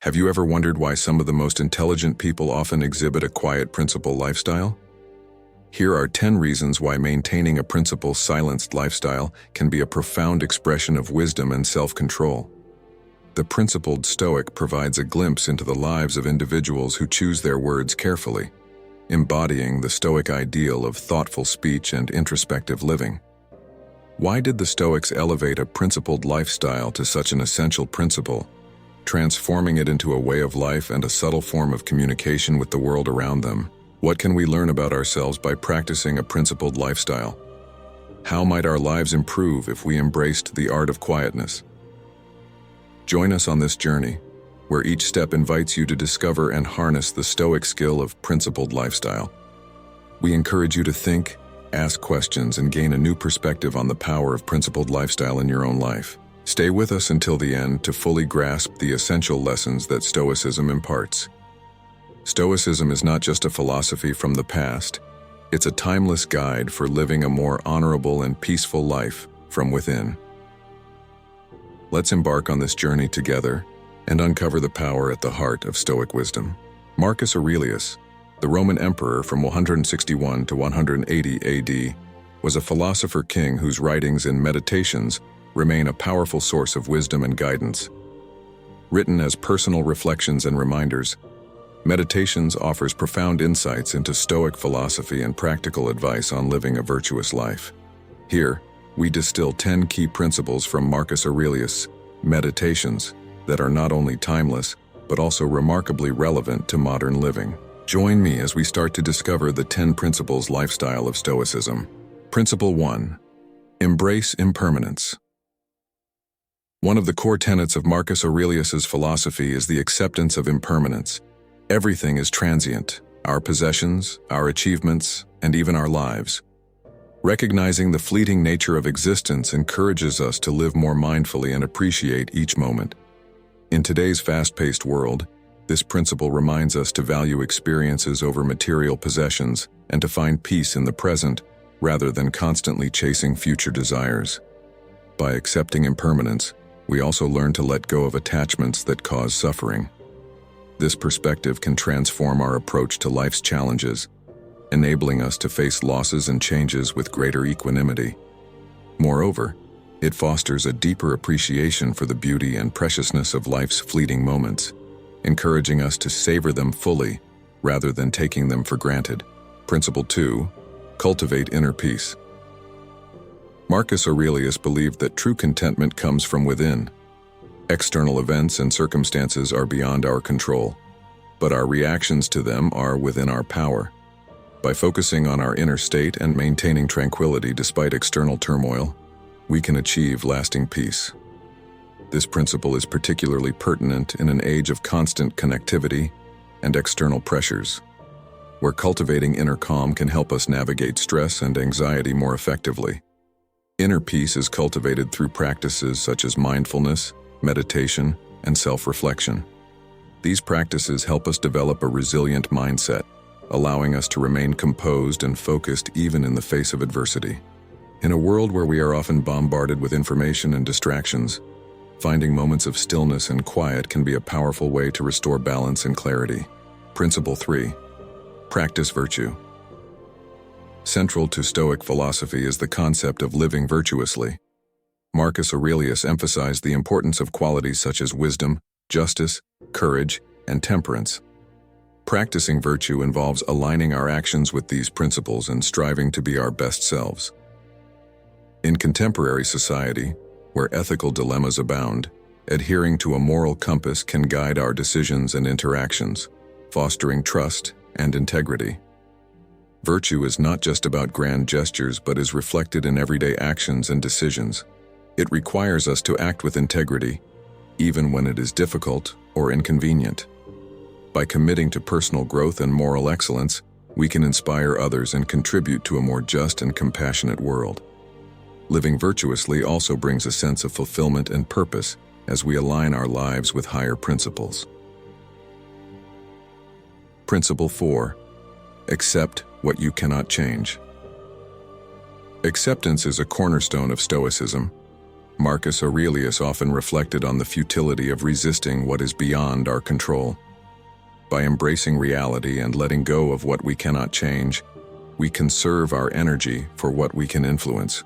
Have you ever wondered why some of the most intelligent people often exhibit a quiet principle lifestyle? Here are 10 reasons why maintaining a principle-silenced lifestyle can be a profound expression of wisdom and self-control. The principled Stoic provides a glimpse into the lives of individuals who choose their words carefully, embodying the Stoic ideal of thoughtful speech and introspective living. Why did the Stoics elevate a principled lifestyle to such an essential principle, transforming it into a way of life and a subtle form of communication with the world around them? What can we learn about ourselves by practicing a principled lifestyle? How might our lives improve if we embraced the art of quietness? Join us on this journey, where each step invites you to discover and harness the Stoic skill of principled lifestyle. We encourage you to think, ask questions, and gain a new perspective on the power of principled lifestyle in your own life. Stay with us until the end to fully grasp the essential lessons that Stoicism imparts. Stoicism is not just a philosophy from the past, it's a timeless guide for living a more honorable and peaceful life from within. Let's embark on this journey together and uncover the power at the heart of Stoic wisdom. Marcus Aurelius, the Roman emperor from 161 to 180 AD, was a philosopher king whose writings and meditations remain a powerful source of wisdom and guidance. Written as personal reflections and reminders, Meditations offers profound insights into Stoic philosophy and practical advice on living a virtuous life. Here, we distill 10 key principles from Marcus Aurelius' Meditations that are not only timeless, but also remarkably relevant to modern living. Join me as we start to discover the 10 principles lifestyle of Stoicism. Principle 1. Embrace impermanence. One of the core tenets of Marcus Aurelius's philosophy is the acceptance of impermanence. Everything is transient, our possessions, our achievements, and even our lives. Recognizing the fleeting nature of existence encourages us to live more mindfully and appreciate each moment. In today's fast-paced world, this principle reminds us to value experiences over material possessions and to find peace in the present rather than constantly chasing future desires. By accepting impermanence, we also learn to let go of attachments that cause suffering. This perspective can transform our approach to life's challenges, enabling us to face losses and changes with greater equanimity. Moreover, it fosters a deeper appreciation for the beauty and preciousness of life's fleeting moments, encouraging us to savor them fully rather than taking them for granted. Principle 2. Cultivate inner peace. Marcus Aurelius believed that true contentment comes from within. External events and circumstances are beyond our control, but our reactions to them are within our power. By focusing on our inner state and maintaining tranquility despite external turmoil, we can achieve lasting peace. This principle is particularly pertinent in an age of constant connectivity and external pressures, where cultivating inner calm can help us navigate stress and anxiety more effectively. Inner peace is cultivated through practices such as mindfulness, meditation, and self-reflection. These practices help us develop a resilient mindset, allowing us to remain composed and focused even in the face of adversity. In a world where we are often bombarded with information and distractions, finding moments of stillness and quiet can be a powerful way to restore balance and clarity. Principle 3. Practice virtue. Central to Stoic philosophy is the concept of living virtuously. Marcus Aurelius emphasized the importance of qualities such as wisdom, justice, courage, and temperance. Practicing virtue involves aligning our actions with these principles and striving to be our best selves. In contemporary society, where ethical dilemmas abound, adhering to a moral compass can guide our decisions and interactions, fostering trust and integrity. Virtue is not just about grand gestures but is reflected in everyday actions and decisions. It requires us to act with integrity, even when it is difficult or inconvenient. By committing to personal growth and moral excellence, we can inspire others and contribute to a more just and compassionate world. Living virtuously also brings a sense of fulfillment and purpose as we align our lives with higher principles. Principle 4. Accept what you cannot change. Acceptance is a cornerstone of Stoicism, Marcus Aurelius often reflected on the futility of resisting what is beyond our control. By embracing reality and letting go of what we cannot change, we conserve our energy for what we can influence.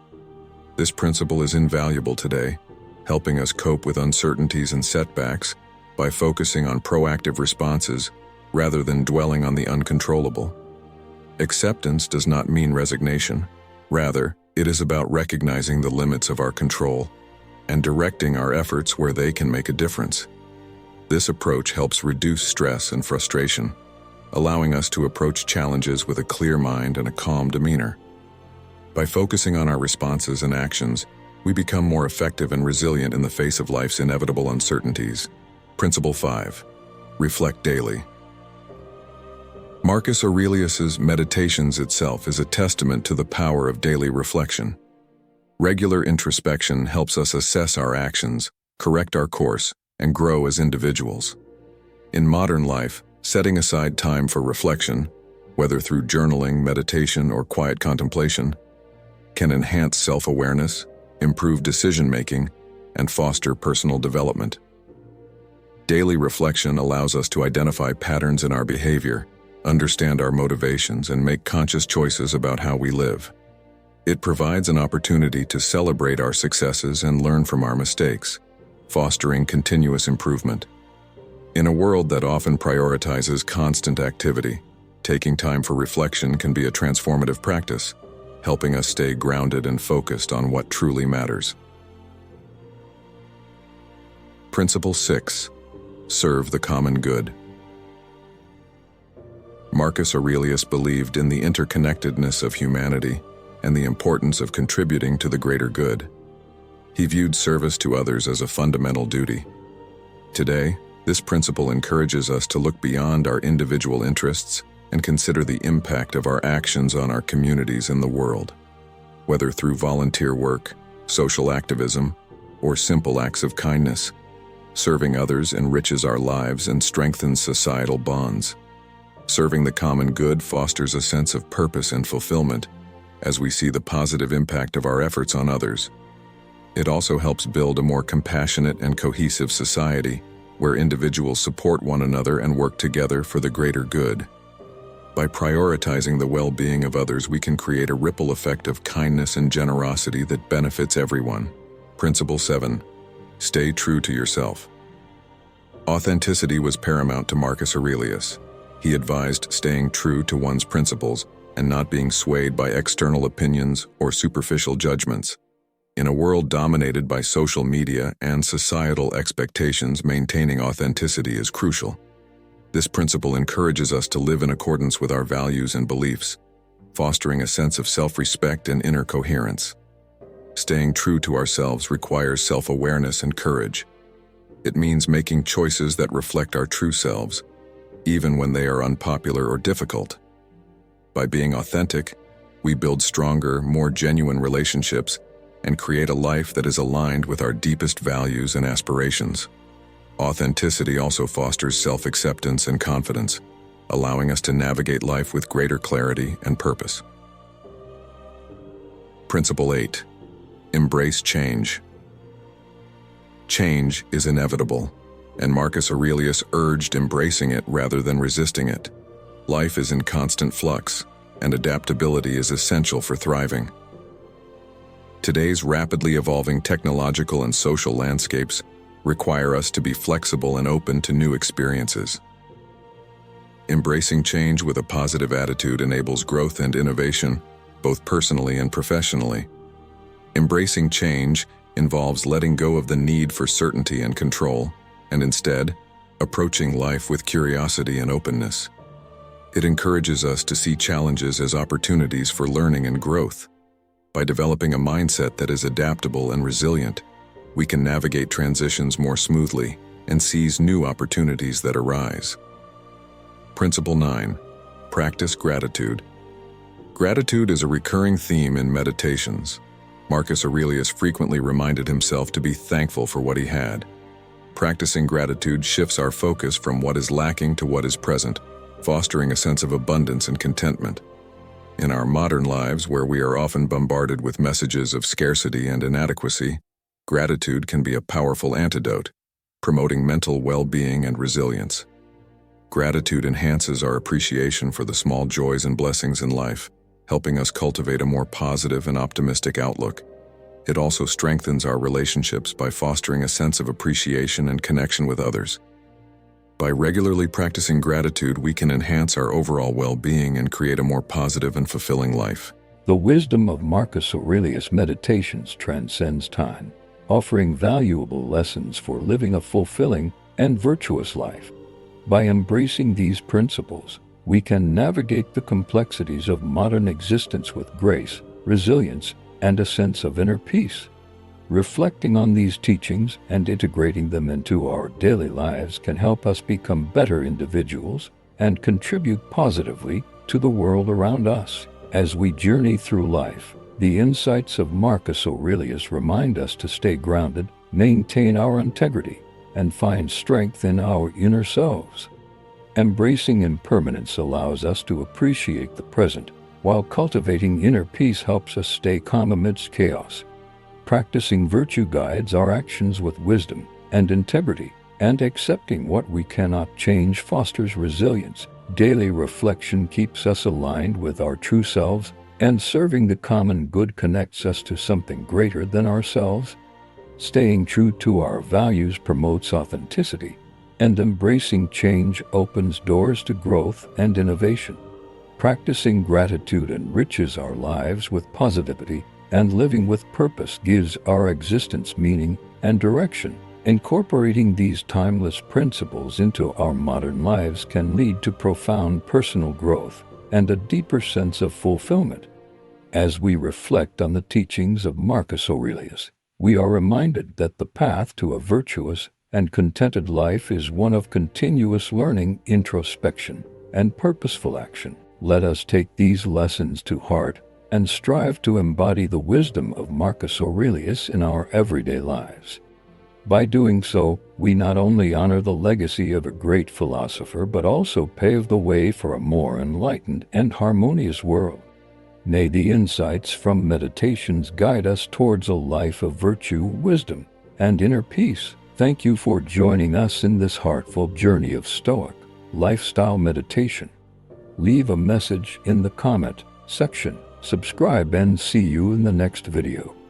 This principle is invaluable today, helping us cope with uncertainties and setbacks by focusing on proactive responses rather than dwelling on the uncontrollable. Acceptance does not mean resignation. Rather, it is about recognizing the limits of our control and directing our efforts where they can make a difference. This approach helps reduce stress and frustration, allowing us to approach challenges with a clear mind and a calm demeanor. By focusing on our responses and actions, we become more effective and resilient in the face of life's inevitable uncertainties. Principle 5. Reflect daily. Marcus Aurelius's Meditations itself is a testament to the power of daily reflection. Regular introspection helps us assess our actions, correct our course, and grow as individuals. In modern life, setting aside time for reflection, whether through journaling, meditation, or quiet contemplation, can enhance self-awareness, improve decision-making, and foster personal development. Daily reflection allows us to identify patterns in our behavior, understand our motivations, and make conscious choices about how we live. It provides an opportunity to celebrate our successes and learn from our mistakes, fostering continuous improvement. In a world that often prioritizes constant activity, taking time for reflection can be a transformative practice, helping us stay grounded and focused on what truly matters. Principle 6. Serve the common good. Marcus Aurelius believed in the interconnectedness of humanity and the importance of contributing to the greater good. He viewed service to others as a fundamental duty. Today, this principle encourages us to look beyond our individual interests and consider the impact of our actions on our communities and the world. Whether through volunteer work, social activism, or simple acts of kindness, serving others enriches our lives and strengthens societal bonds. Serving the common good fosters a sense of purpose and fulfillment as we see the positive impact of our efforts on others. It also helps build a more compassionate and cohesive society where individuals support one another and work together for the greater good. By prioritizing the well-being of others, we can create a ripple effect of kindness and generosity that benefits everyone. Principle 7. Stay true to yourself. Authenticity was paramount to Marcus Aurelius. He advised staying true to one's principles and not being swayed by external opinions or superficial judgments. In a world dominated by social media and societal expectations, maintaining authenticity is crucial. This principle encourages us to live in accordance with our values and beliefs, fostering a sense of self-respect and inner coherence. Staying true to ourselves requires self-awareness and courage. It means making choices that reflect our true selves, even when they are unpopular or difficult. By being authentic, we build stronger, more genuine relationships and create a life that is aligned with our deepest values and aspirations. Authenticity also fosters self-acceptance and confidence, allowing us to navigate life with greater clarity and purpose. Principle 8. Embrace change. Change is inevitable, and Marcus Aurelius urged embracing it rather than resisting it. Life is in constant flux, and adaptability is essential for thriving. Today's rapidly evolving technological and social landscapes require us to be flexible and open to new experiences. Embracing change with a positive attitude enables growth and innovation, both personally and professionally. Embracing change involves letting go of the need for certainty and control, and instead, approaching life with curiosity and openness. It encourages us to see challenges as opportunities for learning and growth. By developing a mindset that is adaptable and resilient, we can navigate transitions more smoothly and seize new opportunities that arise. Principle 9. Practice gratitude. Gratitude is a recurring theme in meditations. Marcus Aurelius frequently reminded himself to be thankful for what he had. Practicing gratitude shifts our focus from what is lacking to what is present, fostering a sense of abundance and contentment. In our modern lives, where we are often bombarded with messages of scarcity and inadequacy, Gratitude can be a powerful antidote, promoting mental well-being and resilience. Gratitude enhances our appreciation for the small joys and blessings in life, helping us cultivate a more positive and optimistic outlook. It also strengthens our relationships by fostering a sense of appreciation and connection with others. By regularly practicing gratitude, we can enhance our overall well-being and create a more positive and fulfilling life. The wisdom of Marcus Aurelius' meditations transcends time, offering valuable lessons for living a fulfilling and virtuous life. By embracing these principles, we can navigate the complexities of modern existence with grace, resilience, and a sense of inner peace. Reflecting on these teachings and integrating them into our daily lives can help us become better individuals and contribute positively to the world around us. As we journey through life, the insights of Marcus Aurelius remind us to stay grounded, maintain our integrity, and find strength in our inner selves. Embracing impermanence allows us to appreciate the present, while cultivating inner peace helps us stay calm amidst chaos. Practicing virtue guides our actions with wisdom and integrity, and accepting what we cannot change fosters resilience. Daily reflection keeps us aligned with our true selves, and serving the common good connects us to something greater than ourselves. Staying true to our values promotes authenticity, and embracing change opens doors to growth and innovation. Practicing gratitude enriches our lives with positivity, and living with purpose gives our existence meaning and direction. Incorporating these timeless principles into our modern lives can lead to profound personal growth and a deeper sense of fulfillment. As we reflect on the teachings of Marcus Aurelius, we are reminded that the path to a virtuous and contented life is one of continuous learning, introspection, and purposeful action. Let us take these lessons to heart and strive to embody the wisdom of Marcus Aurelius in our everyday lives. By doing so, we not only honor the legacy of a great philosopher, but also pave the way for a more enlightened and harmonious world. May the insights from meditations guide us towards a life of virtue, wisdom, and inner peace. Thank you for joining us in this heartful journey of Stoic lifestyle meditation. Leave a message in the comment section. Subscribe and see you in the next video.